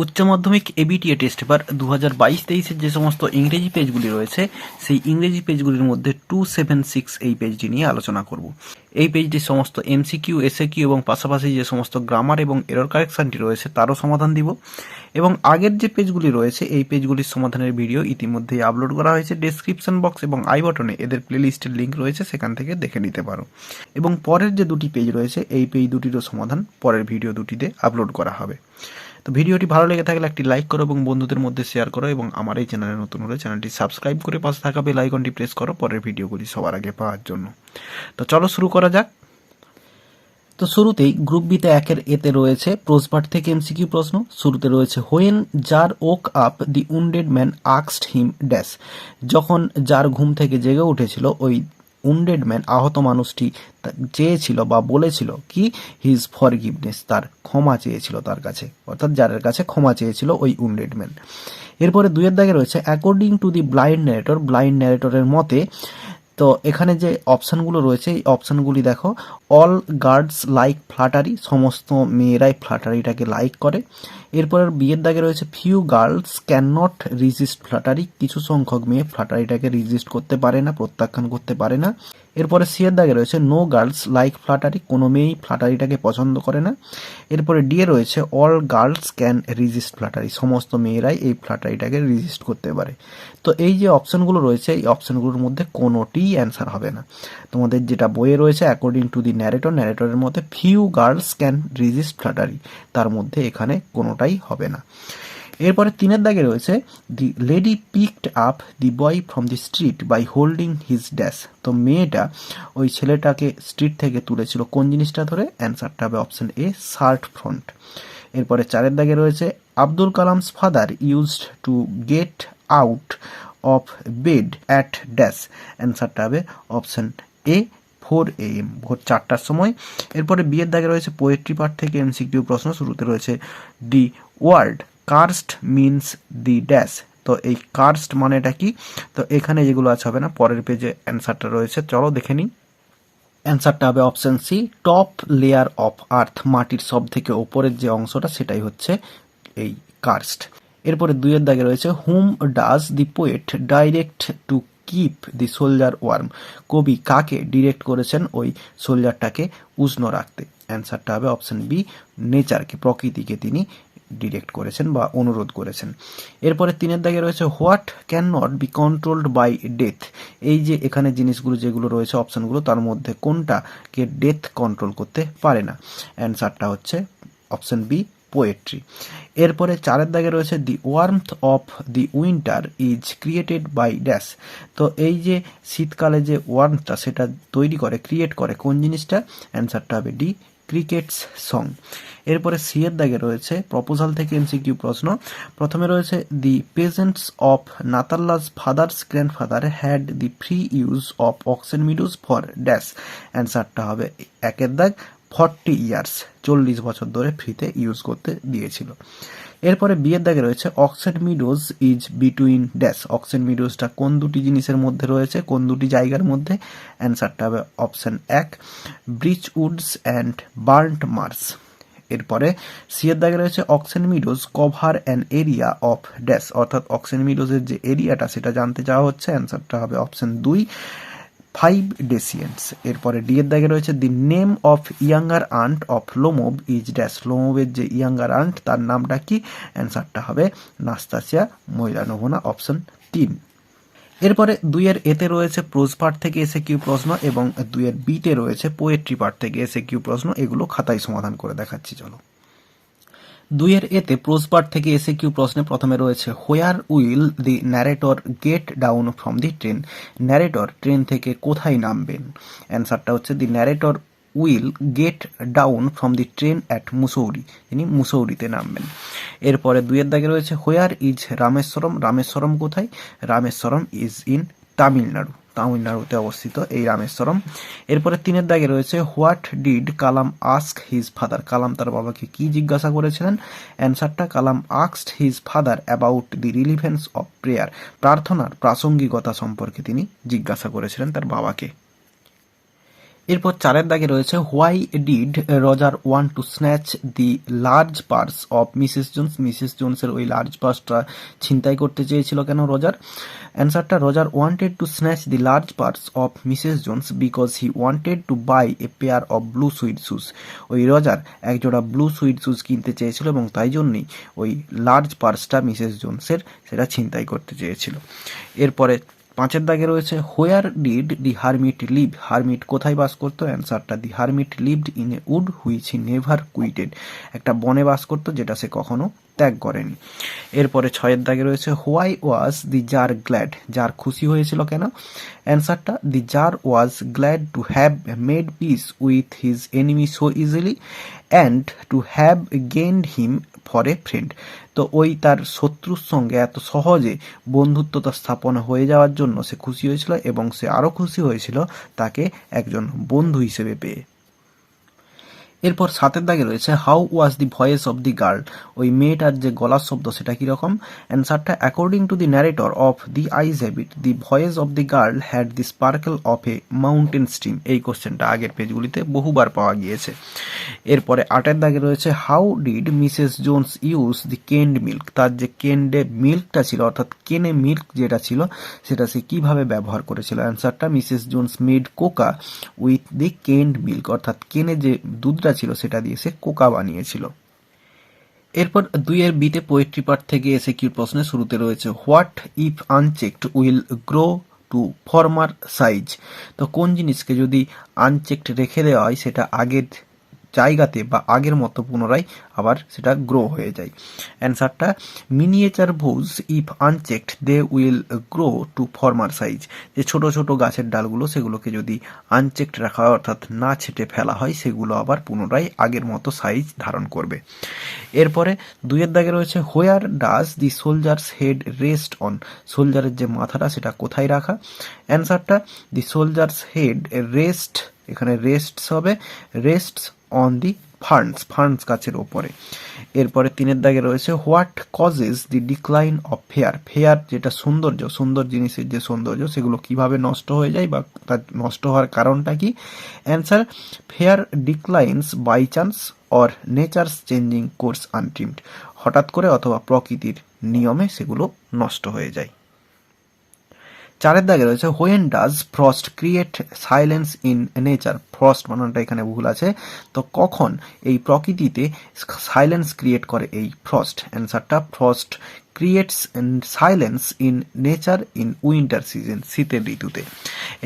উচ্চ মাধ্যমিক ABTA test paper 2022-23 যে সমস্ত ইংরেজি পেজগুলি রয়েছে সেই ইংরেজি পেজগুলির মধ্যে 276 এই পেজটি নিয়ে আলোচনা করব। এই পেজটির সমস্ত M.C.Q, S.A.Q এবং পাশাপাশি যে সমস্ত গ্রামার এবং এরর কারেকশনটি রয়েছে তারও সমাধান দিব এবং আগের যে পেজগুলি রয়েছে এই পেজগুলির সমাধানের ভিডিও ইতিমধ্যেই আপলোড করা হয়েছে। ডেসক্রিপশন বক্স এবং আই বাটনে এদের প্লেলিস্টের লিঙ্ক রয়েছে, সেখান থেকে দেখে নিতে পারো। এবং পরের যে দুটি পেজ রয়েছে এই পেজ দুটিরও সমাধান পরের ভিডিও দুটিতে আপলোড করা হবে। তো ভিডিওটি ভালো লেগে থাকলে একটি লাইক করো এবং বন্ধুদের মধ্যে শেয়ার করো এবং আমার এই চ্যানেলে নতুন হলে চ্যানেলটি সাবস্ক্রাইব করে পাশে থাকা বেল আইকনটি প্রেস করো পরের ভিডিওগুলি সবার আগে পাওয়ার জন্য। তো চলো শুরু করা যাক। তো শুরুতেই গ্রুপ বিতে 1-এর এতে রয়েছে প্রোজপার্ট থেকে M.C.Q প্রশ্ন। শুরুতে রয়েছে when czar woke up the wounded man আক্সড হিম ড্যাশ। যখন যার ঘুম থেকে জেগে উঠেছিল ওই উন্ডেড ম্যান আহত মানুষটি চেয়েছিল বা বলেছিল কি হিজ ফরগিভনেস, তার ক্ষমা চেয়েছিল তার কাছে, অর্থাৎ যারের কাছে ক্ষমা চেয়েছিল ওই উন্ডেড ম্যান। এরপরে 2-এর দাগে রয়েছে according to the blind narrator, blind ন্যারেটরের মতে। তো এখানে যে অপশানগুলো রয়েছে এই অপশানগুলি দেখো, অল গার্ডস লাইক ফ্লাটারি, সমস্ত মেয়েরাই ফ্লাটারিটাকে লাইক করে। এরপরের বিয়ের দাগে রয়েছে ফিউ গার্লস ক্যান নট রিজিস্ট ফ্লাটারি, কিছু সংখ্যক মেয়ে ফ্লাটারিটাকে রিজিস্ট করতে পারে না, প্রত্যাখ্যান করতে পারে না। এরপরে সিয়ের দাগে রয়েছে নো গার্লস লাইক ফ্লাটারি, কোনো মেয়েই ফ্লাটারিটাকে পছন্দ করে না। এরপরে ডিয়ে রয়েছে অল গার্লস ক্যান রিজিস্ট ফ্লাটারি, সমস্ত মেয়েরাই এই ফ্লাটারিটাকে রিজিস্ট করতে পারে। তো এই যে অপশানগুলো রয়েছে এই অপশানগুলোর মধ্যে কোনোটিই অ্যান্সার হবে না। তোমাদের যেটা বইয়ে রয়েছে অ্যাকর্ডিং টু দি ন্যারেটর, ন্যারেটরের মধ্যে ফিউ গার্লস ক্যান রিজিস্ট ফ্লাটারি, তার মধ্যে এখানে কোনোটাই হবে না। এরপরে 3-এর দাগে রয়েছে the lady picked up the boy from the street by holding his dash. তো মেয়েটা ওই ছেলেটাকে স্ট্রিট থেকে তুলেছিল কোন জিনিসটা ধরে? অ্যান্সারটা হবে অপশন এ, শার্ট ফ্রন্ট। এরপরে 4-এর দাগে রয়েছে Abdul Kalam's father used to get out of bed at dash. অ্যান্সারটা হবে অপশন এ, 4 AM, ভোর 4টার সময়। এরপরে বিয়ের দাগে রয়েছে পোয়েট্রি পার্ট থেকে M.C.Q প্রশ্ন। শুরুতে রয়েছে the word cursed means the dash. তো এই কার্সড মানেটা কি? তো এখানে যেগুলো আছে হবে না, পরের পেজে অ্যান্সারটা রয়েছে, চলো দেখে নিই। অ্যান্সারটা হবে option C, top layer of earth, মাটির সব থেকে ওপরের যে অংশটা সেটাই হচ্ছে এই কার্সড। এরপরে 2-এর দাগে রয়েছে whom does the poet direct to keep the soldier warm. কবি কাকে ডিরেক্ট করেছেন ওই সোলজারটাকে উষ্ণ রাখতে? অ্যান্সারটা হবে অপশন বি, নেচারকে, প্রকৃতিকে তিনি ডিরেক্ট করেছেন বা অনুরোধ করেছেন। এরপরে 3-এর দাগে রয়েছে what can not be controlled by death. এই যে এখানে জিনিসগুলো যেগুলো রয়েছে অপশানগুলো তার মধ্যে কোনটাকে ডেথ কন্ট্রোল করতে পারে না? অ্যান্সারটা হচ্ছে অপশন বি, পোয়েট্রি। এরপরে 4-এর দাগে রয়েছে the warmth of the winter is created by dash. তো এই যে শীতকালে যে ওয়ার্মথটা সেটা তৈরি করে, ক্রিয়েট করে কোন জিনিসটা? অ্যান্সারটা হবে ডি, ক্রিকেটস সং। এরপরে সি-এর দাগে রয়েছে প্রপোজাল থেকে M.C.Q প্রশ্ন। প্রথমে রয়েছে the peasants of Natalya's father's grandfather had the free use of oxen meadows for dash. অ্যান্সারটা হবে 1-এর দাগ, 40 ইয়ার্স, 40 বছর ধরে ফ্রিতে ইউজ করতে দিয়েছিল। এরপরে বিয়ের দাগে রয়েছে oxen meadows is between dash. Oxen মিডোজটা কোন দুটি জিনিসের মধ্যে রয়েছে, কোন দুটি জায়গার মধ্যে? অ্যান্সারটা হবে option 1, beech woods and burnt marsh. এরপরে সিয়ের দাগে রয়েছে oxen meadows cover an area of dash, অর্থাৎ অক্সেন মিডোজের যে এরিয়াটা সেটা জানতে চাওয়া হচ্ছে। অ্যান্সারটা হবে অপশন 2, 5 ডেসিয়েন্টস। এরপরে ডি এর দাগে রয়েছে the name of younger aunt of Lomov is dash. লোমোভের যে ইয়াঙ্গার আন্ট তার নামটা কি? অ্যান্সারটা হবে নাস্তাসিয়া মৈলানোভনা, অপশন 3। এরপরে 2-এর এতে রয়েছে প্রোজ পার্ট থেকে S.A.Q প্রশ্ন এবং 2-এর বিতে রয়েছে পোয়েট্রি পার্ট থেকে S.A.Q প্রশ্ন। এগুলো খাতায় সমাধান করে দেখাচ্ছি, চলো। 2-এর এতে প্রোজ পার্ট থেকে S.A.Q প্রশ্নে প্রথমে রয়েছে where will the narrator get down from the train. Narrator train থেকে কোথায় নামবেন? অ্যান্সারটা হচ্ছে the narrator will get down from the train at Mussoorie, তিনি মুসৌরিতে নামবেন। এরপরে 2-এর দাগে রয়েছে হোয়ার ইজ রামেশ্বরম। রামেশ্বরম কোথায়? রামেশ্বরম ইজ ইন তামিলনাড়ু, তামিলনাড়ুতে অবস্থিত এই রামেশ্বরম। এরপরে 3-এর দাগে রয়েছে what did Kalam ask his father. Kalam তার বাবাকে কি জিজ্ঞাসা করেছিলেন? অ্যান্সারটা Kalam asked his father about the relevance of prayer. প্রার্থনার প্রাসঙ্গিকতা সম্পর্কে তিনি জিজ্ঞাসা করেছিলেন তার বাবাকে। এরপর 4 দাগে রয়েছে why did Roger want to snatch the large purse of Mrs Jones. Mrs জোনসের ওই লার্জ পার্সটা ছিনতাই করতে চেয়েছিল কেন রজার? অ্যান্সারটা, Roger wanted to snatch the large purse of Mrs Jones because he wanted to buy a pair of blue suede shoes. ওই Roger একজোড়া ব্লু সুইড শুজ কিনতে চেয়েছিল এবং তাই জন্যই ওই লার্জ পার্সটা মিসেস জোনসের সেটা ছিনতাই করতে চেয়েছিল। এরপরে 5 দাগে রয়েছে where did the hermit live. Hermit কোথায় বাস করতো? অ্যান্সারটা, the hermit lived in a wood which he never quitted. একটা বনে বাস করতো যেটা সে কখনো ত্যাগ করেনি। এরপরে 6 দাগে রয়েছে why was the czar glad. Czar খুশি হয়েছিল কেন? অ্যান্সারটা, the czar was glad to have made peace with his enemy so easily and to have gained him for a friend. তো ওই তার শত্রুর সঙ্গে এত সহজে বন্ধুত্বতা স্থাপন হয়ে যাওয়ার জন্য সে খুশি হয়েছিল এবং সে আরও খুশি হয়েছিল তাকে একজন বন্ধু হিসেবে পেয়ে। এরপর 7 দাগে রয়েছে how was the voice of the girl. ওই মেয়েটার যে গলার শব্দ সেটা কীরকম? অ্যান্সারটা, according to the narrator of the eyes have it the voice of the girl had the sparkle of a mountain stream. এই কোশ্চেনটা আগের পেজগুলিতে বহুবার পাওয়া গিয়েছে। এরপরে 8 দাগে রয়েছে how did Mrs Jones use the kind milk. তার যে কেন্ডে মিল্কটা ছিল অর্থাৎ কেনে মিল্ক যেটা ছিল সেটা সে কীভাবে ব্যবহার করেছিল? অ্যান্সারটা, Mrs Jones made Coca with the kind milk. অর্থাৎ কেনে যে দুধটা ছিল সেটা দিয়ে সে কোকা বানিয়েছিল। এরপর 2 বিতে পোয়েট্রি পার্ট থেকে S.A.Q প্রশ্নের শুরুতে রয়েছে what if unchecked will grow to former size. তো কোন জিনিসকে যদি আনচেকড রেখে দেওয়া হয় সেটা আগের জায়গাতে বা আগের মতো পুনরায় আবার সেটা গ্রো হয়ে যায়। অ্যান্সারটা, miniature bush if unchecked they will grow to former size. যে ছোট ছোট গাছের ডালগুলো সেগুলোকে যদি আনচেকড রাখা হয় অর্থাৎ না ছেটে ফেলা হয় সেগুলো আবার পুনরায় আগের মতো সাইজ ধারণ করবে। এরপরে 2 দাগে রয়েছে where does the soldier's head rest on. সোলজারের যে মাথাটা সেটা কোথায় রাখা? অ্যান্সারটা, দি সোলজার্স হেড রেস্ট, এখানে রেস্টস হবে, রেস্টস অন দি ফার্নস, ফার্নস গাছের ওপরে। এরপরে 3 দাগে রয়েছে what causes the decline of fair. Fair যেটা সৌন্দর্য, সুন্দর জিনিসের যে সৌন্দর্য সেগুলো কিভাবে নষ্ট হয়ে যায় বা তার নষ্ট হওয়ার কারণটা কি? Answer, fair declines by chance or nature's changing course untrimmed. হঠাৎ করে অথবা প্রকৃতির নিয়মে সেগুলো নষ্ট হয়ে যায়। 4 দাগে রয়েছে when does frost create silence in nature. Frost বানানটা এখানে ভুল আছে, তো কখন এই প্রকৃতিতে সাইলেন্স ক্রিয়েট করে এই ফ্রস্ট? অ্যান্সারটা, frost creates silence in nature in winter season, শীতের ঋতুতে।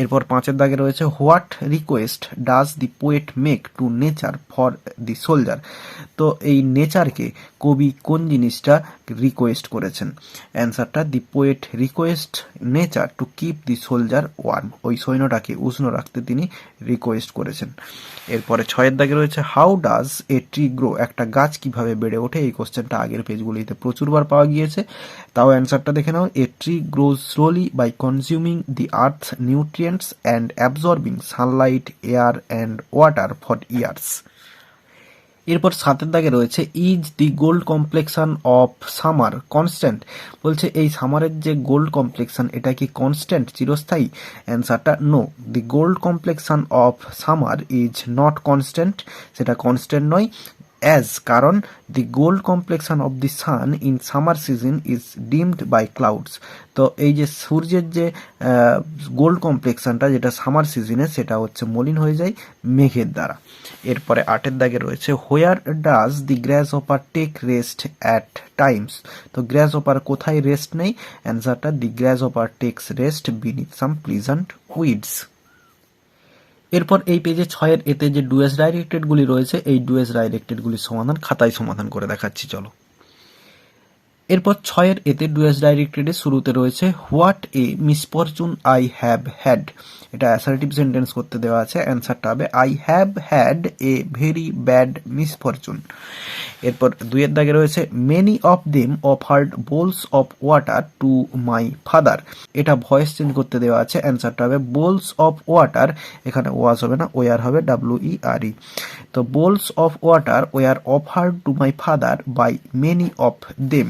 এরপর 5 দাগে রয়েছে what request does the poet make to nature for the soldier. তো এই নেচারকে কবি কোন জিনিসটা রিকোয়েস্ট করেছেন? অ্যান্সারটা, the poet request nature to keep the soldier warm. ওই সৈন্যটাকে উষ্ণ রাখতে তিনি রিকোয়েস্ট করেছেন। এরপরে 6 দাগে রয়েছে how does a tree grow. একটা গাছ কিভাবে বেড়ে ওঠে? এই কোশ্চেনটা আগের পেজগুলিতে প্রচুরবার পাওয়া গিয়েছে, তাও অ্যান্সারটা দেখে নাও। A tree grows slowly by consuming the earth nutrients and absorbing sunlight air and water for years. এরপর 7 দাগে রয়েছে is the gold complexion of summer constant. বলছে এই সামারের যে গোল্ড কমপ্লেক্সন এটা কি কনস্ট্যান্ট, চিরস্থায়ী? অ্যান্সারটা, no, the gold complexion of summer is not constant, সেটা কনস্ট্যান্ট নয়। অ্যাজ, কারণ the gold complexion of the sun in summer season is dimmed by clouds. তো এই যে সূর্যের যে গোল্ড কমপ্লেক্সনটা যেটা সামার সিজনে সেটা হচ্ছে মলিন হয়ে যায় মেঘের দ্বারা। এরপরে 8 দাগে রয়েছে হোয়ার ডাজ দি গ্র্যাস অপার টেক রেস্ট অ্যাট টাইমস। তো গ্র্যাস অপার কোথায় রেস্ট নেই? অ্যান্সারটা, দি গ্র্যাস অপার টেক্স রেস্ট বিনিথ সাম প্লিজেন্ট উইডস। এরপর এই পেজে 6 এতে যে ডুয়েস ডাইরেক্টেডগুলি রয়েছে এই ডুয়েস ডাইরেক্টেডগুলির সমাধান খাতায় সমাধান করে দেখাচ্ছি, চলো। এরপর 6 এতে ডুয়েস ডাইরেক্টেডের শুরুতে রয়েছে what a misfortune I have had. এটা অ্যাসার্টিভ সেন্টেন্স করতে দেওয়া আছে, অ্যান্সারটা হবে I have had a very bad misfortune. এরপর 2 দাগে রয়েছে many of them offered bowls of water to my father. এটা ভয়েস চেঞ্জ করতে দেওয়া আছে, অ্যান্সারটা হবে বোলস অফ ওয়াটার, এখানে ওয়াজ হবে না ওয়ার হবে, WERE। তো bowls of water were offered to my father by many of them.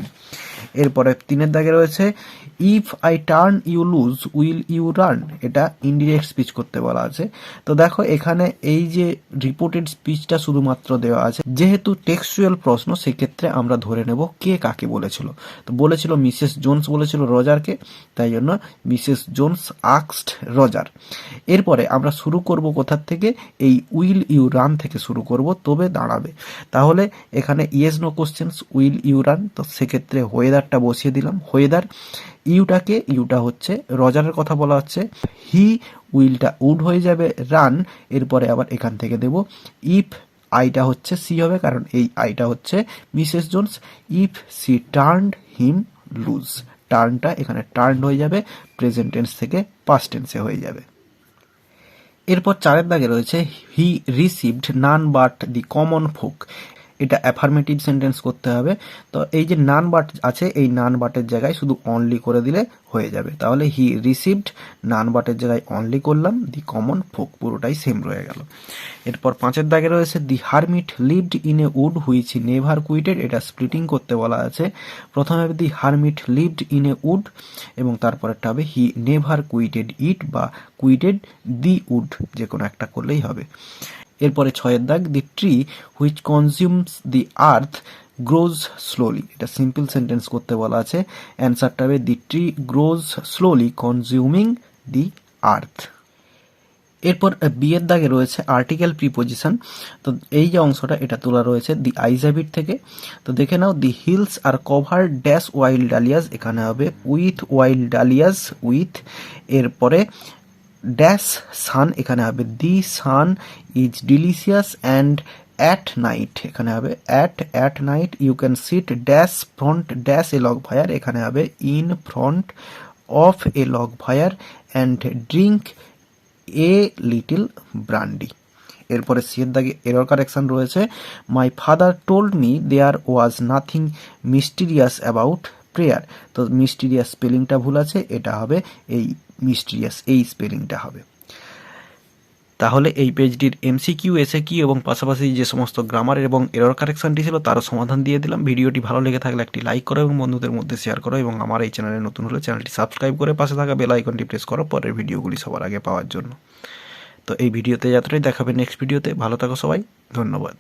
এরপরে 3 দাগে রয়েছে if I turn you loose will you run, এটা ইনডিরেক্ট স্পিচ করতে বলা আছে। তো দেখো এখানে এই যে রিপোর্টেড স্পিচটা শুধুমাত্র দেওয়া আছে, যেহেতু টেক্সচুয়াল প্রশ্ন সেক্ষেত্রে আমরা ধরে নেব কে কাকে বলেছিল। তো বলেছিল মিসেস জোনস বলেছিল রজারকে, তাই জন্য মিসেস জোনস আস্কড রজার। এরপরে আমরা শুরু করব কোথার থেকে, এই উইল ইউ রান থেকে শুরু করব, তবে দাঁড়াবে। তাহলে এখানে yes no questions will you run, তো সেক্ষেত্রে ওয়েদারটা বসিয়ে দিলাম। ওয়েদার ইউটা হচ্ছে রজারের কথা বলা হচ্ছে, হি উইলটা উড হয়ে যাবে, রান এরপরে আবার এখান থেকে দেব ইফ, আইটা হচ্ছে সি হবে কারণ এই আইটা হচ্ছে Mrs Jones, if she turned him loose, টার্নটা এখানে টার্নড হয়ে যাবে, প্রেজেন্ট টেন্স থেকে পাস্ট টেন্সে হয়ে যাবে। এরপর 4 দাগে রয়েছে হি received none but the common folk, এটা অ্যাফার্মেটিভ সেন্টেন্স করতে হবে। তো এই যে নান বাট আছে এই নান বাটের জায়গায় শুধু অনলি করে দিলে হয়ে যাবে। তাহলে হি রিসিভড নান বাটের জায়গায় অনলি করলাম, দি কমন ফোক পুরোটাই সেম রয়ে গেল। এরপর 5 দাগে রয়েছে the hermit lived in a wood which never quitted, এটা স্প্লিটিং করতে বলা আছে। প্রথমে হবে the hermit lived in a wood এবং তারপরেরটা হবে হি নেভার কুইটেড ইট বা কুইটেড দি উড, যে কোনো একটা করলেই হবে। এরপরে 6 দাগ the tree which consumes the earth grows slowly, এটা সিম্পল সেন্টেন্স করতে বলা আছে। অ্যান্সারটা হবে the tree grows slowly consuming the earth. এরপর বিয়ের দাগে রয়েছে আর্টিকেল প্রিপোজিশন। তো এই যে অংশটা এটা তোলা রয়েছে দি আইজাবিট থেকে। তো দেখে নাও the hills are covered dash wild dahlias, এখানে হবে উইথ ওয়াইল্ড ডালিয়াস উইথ। এরপরে ড্যাশ সান, এখানে হবে the sun is delicious and at night, এখানে হবে at night you can sit dash front dash a log fire, এখানে হবে in front of a log fire and drink a little brandy. এরপরে সিয়ের দাগে error correction রয়েছে my father told me there was nothing mysterious about prayer. তো mysterious স্পেলিংটা ভুল আছে, এটা হবে এই মিস্টিরিয়াস এই স্পেলিংটা হবে। তাহলে এই পেজটির এমসিকিউ এসএকিউ এবং পাশাপাশি যে সমস্ত গ্রামার এবং এরর কারেকশনটি ছিল তারও সমাধান দিয়ে দিলাম। ভিডিওটি ভালো লেগে থাকলে একটি লাইক করো এবং বন্ধুদের মধ্যে শেয়ার করো এবং আমার এই চ্যানেলে নতুন হলে চ্যানেলটি সাবস্ক্রাইব করে পাশে থাকা বেল আইকনটি প্রেস করো পরের ভিডিওগুলি সবার আগে পাওয়ার জন্য। তো এই ভিডিওতে যতটাই দেখাবে নেক্সট ভিডিওতে, ভালো থাকো সবাই, ধন্যবাদ।